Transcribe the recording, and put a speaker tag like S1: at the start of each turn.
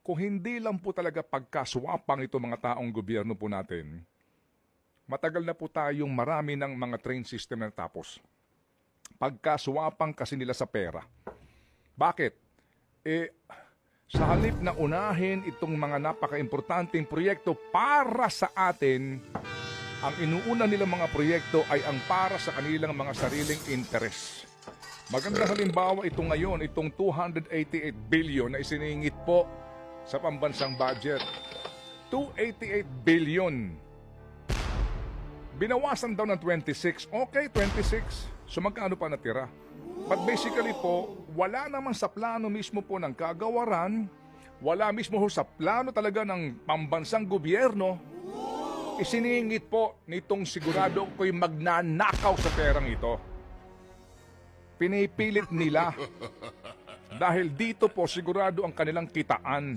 S1: Kung hindi lang po talaga pagkaswapang ito mga taong gobyerno po natin, matagal na po tayong marami ng mga train system na tapos. Pagkaswapang kasi nila sa pera. Bakit? Sa halip na unahin itong mga napaka-importanting proyekto para sa atin, ang inuuna nilang mga proyekto ay ang para sa kanilang mga sariling interes. Magandang halimbawa ito ngayon, itong 288 billion na isiningit po sa pambansang budget. 288 billion. Binawasan daw ng 26. Okay, 26. So magkano pa natira? But basically po, wala naman sa plano mismo po ng kagawaran, wala mismo ho sa plano talaga ng pambansang gobyerno, isiningit po nitong sigurado ko'y magnanakaw sa perang ito. Pinipilit nila dahil dito po sigurado ang kanilang kitaan.